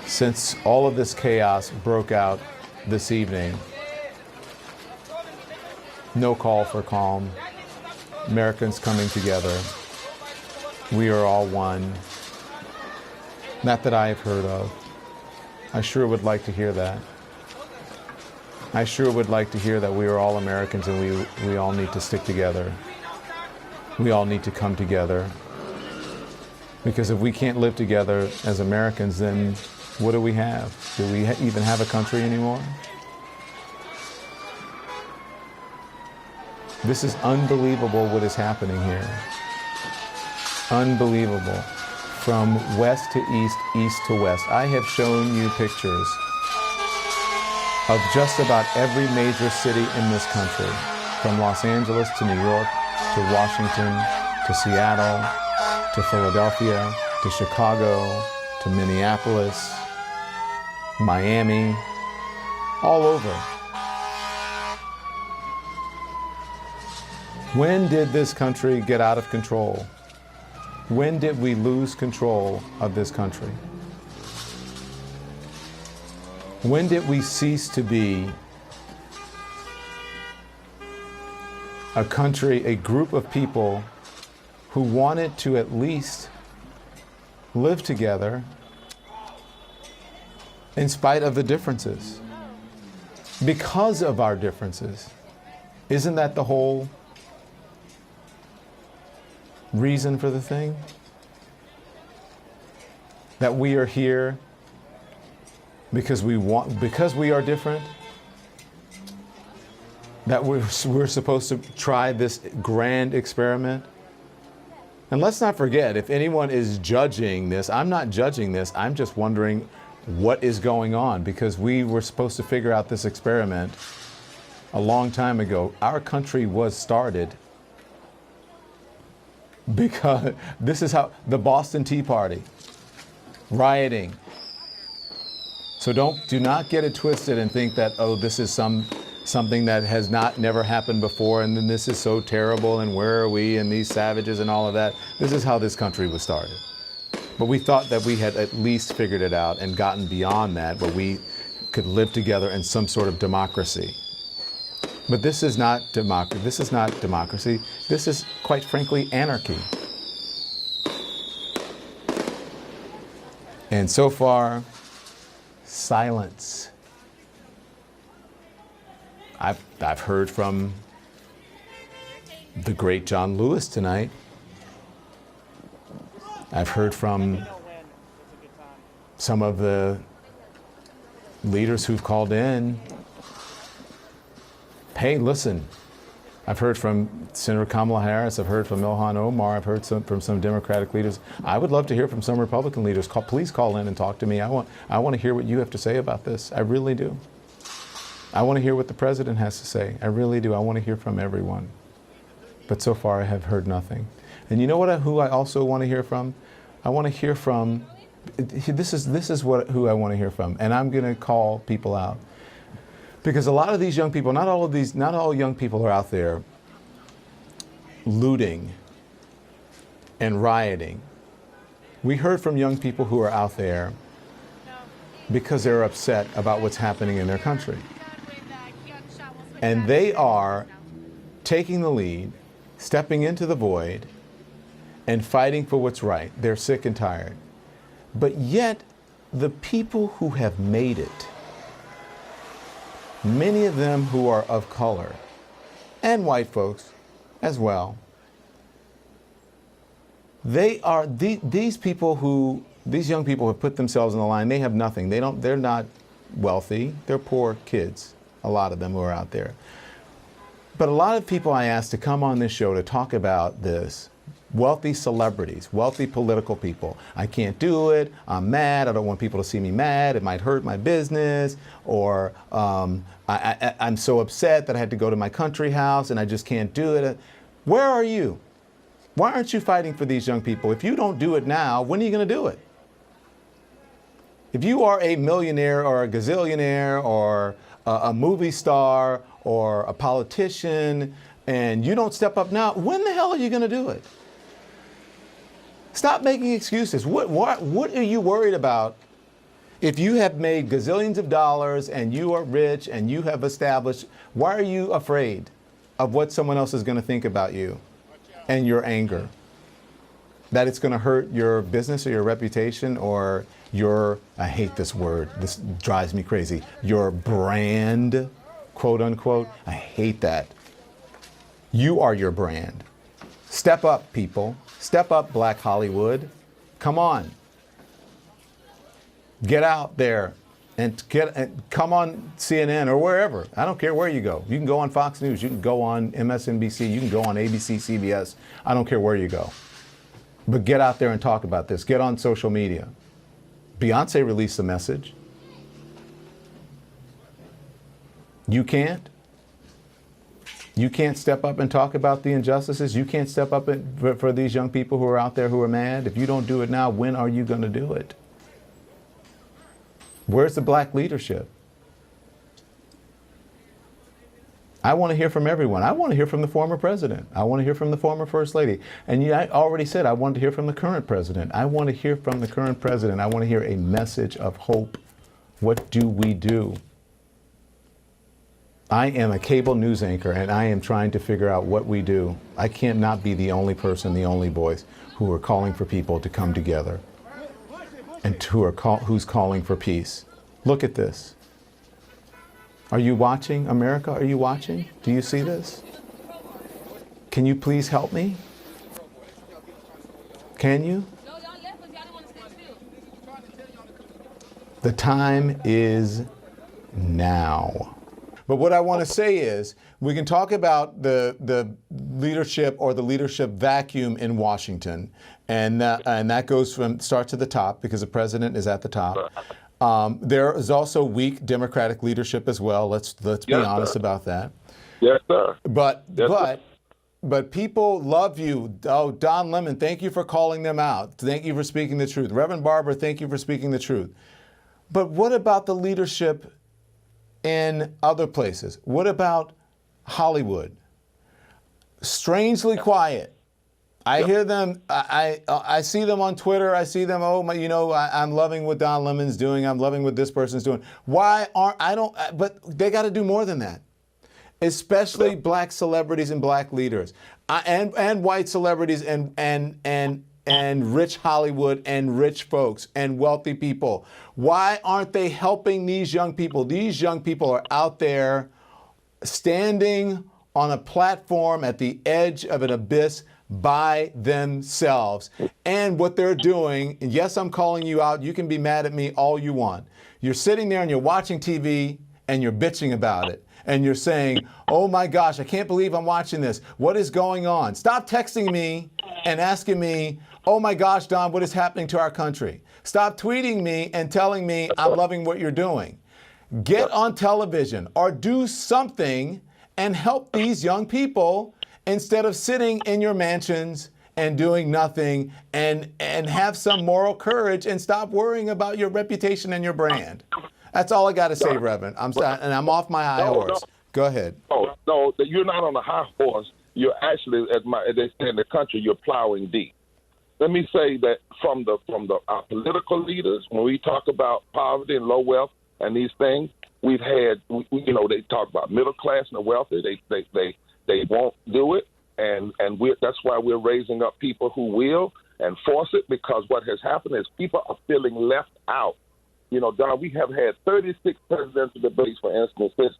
since all of this chaos broke out this evening, no call for calm. Americans coming together. We are all one. Not that I have heard of. I sure would like to hear that. I sure would like to hear that we are all Americans and we all need to stick together. We all need to come together. Because if we can't live together as Americans, then what do we have? Do we even have a country anymore? This is unbelievable what is happening here. Unbelievable. From west to east, east to west. I have shown you pictures of just about every major city in this country, from Los Angeles to New York, to Washington, to Seattle, to Philadelphia, to Chicago, to Minneapolis, Miami, all over. When did this country get out of control? When did we lose control of this country? When did we cease to be a country, a group of people who wanted to at least live together in spite of the differences? Because of our differences. Isn't that the whole reason for the thing? That we are here because we are different? That we're supposed to try this grand experiment? And let's not forget, if anyone is judging this, I'm not judging this, I'm just wondering what is going on, because we were supposed to figure out this experiment a long time ago. Our country was started because this is how the Boston Tea Party, rioting. So do not get it twisted and think that, oh, this is something that has never happened before, and then this is so terrible, and where are we, and these savages and all of that. This is how this country was started. But we thought that we had at least figured it out and gotten beyond that, but we could live together in some sort of democracy. But this is not democracy. This is not democracy. This is, quite frankly, anarchy. And so far, silence. I've heard from the great John Lewis tonight. I've heard from some of the leaders who've called in. Hey, listen, I've heard from Senator Kamala Harris. I've heard from Ilhan Omar. I've heard from some Democratic leaders. I would love to hear from some Republican leaders. Please call in and talk to me. I want to hear what you have to say about this. I really do. I want to hear what the president has to say. I really do. I want to hear from everyone. But so far, I have heard nothing. And you know who I also want to hear from? I want to hear from. This is who I want to hear from, and I'm going to call people out. Because a lot of these young people, not all young people are out there looting and rioting. We heard from young people who are out there because they're upset about what's happening in their country. And they are taking the lead, stepping into the void, and fighting for what's right. They're sick and tired. But yet, the people who have made it, many of them who are of color, and white folks as well, they are these young people have put themselves on the line. They have nothing. They're not wealthy. They're poor kids, a lot of them who are out there. But a lot of people I asked to come on this show to talk about this, wealthy celebrities, wealthy political people. I can't do it. I'm mad. I don't want people to see me mad. It might hurt my business. Or I'm so upset that I had to go to my country house and I just can't do it. Where are you? Why aren't you fighting for these young people? If you don't do it now, when are you going to do it? If you are a millionaire or a gazillionaire or a movie star or a politician and you don't step up now, when the hell are you going to do it? Stop making excuses. What are you worried about? If you have made gazillions of dollars and you are rich and you have established, why are you afraid of what someone else is going to think about you and your anger? That it's going to hurt your business or your reputation or your, I hate this word, this drives me crazy, your brand, quote unquote. I hate that. You are your brand. Step up, people. Step up, Black Hollywood. Come on. Get out there and come on CNN or wherever. I don't care where you go. You can go on Fox News. You can go on MSNBC. You can go on ABC, CBS. I don't care where you go. But get out there and talk about this. Get on social media. Beyonce released a message. You can't? You can't step up and talk about the injustices? You can't step up for these young people who are out there who are mad? If you don't do it now, when are you going to do it? Where's the black leadership? I want to hear from everyone. I want to hear from the former president. I want to hear from the former first lady. And I already said I wanted to hear from the current president. I want to hear from the current president. I want to hear a message of hope. What do we do? I am a cable news anchor, and I am trying to figure out what we do. I can't not be the only person, the only voice who are calling for people to come together and who's calling for peace. Look at this. Are you watching, America? Are you watching? Do you see this? Can you please help me? Can you? The time is now. But what I want to say is, we can talk about the leadership or the leadership vacuum in Washington, and that goes from starts to the top because the president is at the top. There is also weak Democratic leadership as well. Let's be honest about that. Yes, sir. But people love you. Oh, Don Lemon, thank you for calling them out. Thank you for speaking the truth. Reverend Barber, thank you for speaking the truth. But what about the leadership in other places? What about Hollywood? Strangely quiet. I hear them. I see them on Twitter. I see them. Oh my, I'm loving what Don Lemon's doing. I'm loving what this person's doing. Why aren't I don't? But they got to do more than that. Especially black celebrities and black leaders, and white celebrities and rich Hollywood and rich folks and wealthy people. Why aren't they helping these young people? These young people are out there standing on a platform at the edge of an abyss by themselves. And what they're doing, and yes, I'm calling you out. You can be mad at me all you want. You're sitting there and you're watching TV and you're bitching about it. And you're saying, oh my gosh, I can't believe I'm watching this. What is going on? Stop texting me and asking me, oh my gosh, Don, what is happening to our country? Stop tweeting me and telling me I'm loving what you're doing. Get on television or do something and help these young people instead of sitting in your mansions and doing nothing, and have some moral courage and stop worrying about your reputation and your brand. That's all I got to say, Reverend. I'm off my high horse. No. Go ahead. No, you're not on a high horse. You're actually, as they say in the country, you're plowing deep. Let me say that from our political leaders, when we talk about poverty and low wealth and these things, we've had, they talk about middle class and the wealthy. They won't do it, and that's why we're raising up people who will enforce it, because what has happened is people are feeling left out. Don, we have had 36 presidential debates, for instance, since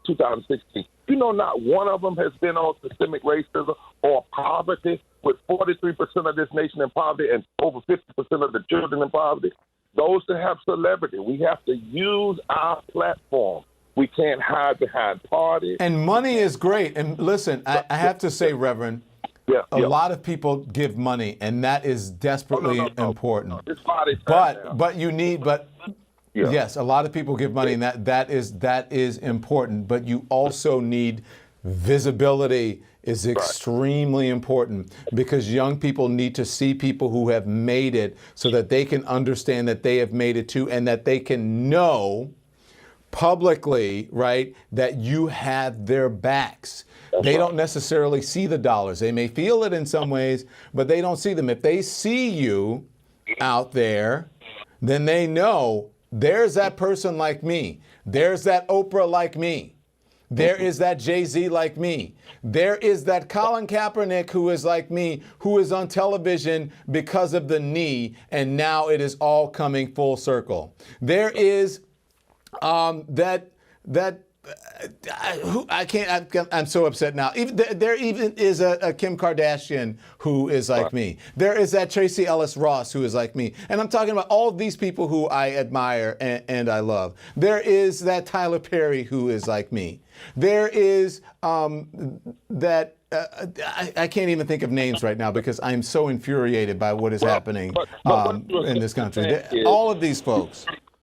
2016. Not one of them has been on systemic racism or poverty, with 43% of this nation in poverty and over 50% of the children in poverty. Those that have celebrity, we have to use our platform. We can't hide behind parties. And money is great. And listen, I have to say, Reverend, a lot of people give money, and that is desperately important. No. It's body time yes, a lot of people give money, and that is important. But you also need visibility. Is extremely important, because young people need to see people who have made it so that they can understand that they have made it too, and that they can know publicly, right, that you have their backs. They don't necessarily see the dollars. They may feel it in some ways, but they don't see them. If they see you out there then they know there's that person like me. There's that Oprah like me. There is that Jay-Z like me. There is that Colin Kaepernick who is like me, who is on television because of the knee, and now it is all coming full circle. There is I'm so upset now. There even is a Kim Kardashian who is like me. There is that Tracy Ellis Ross who is like me. And I'm talking about all of these people who I admire and I love. There is that Tyler Perry who is like me. There is I can't even think of names right now because I'm so infuriated by what is happening in this country. All of these folks.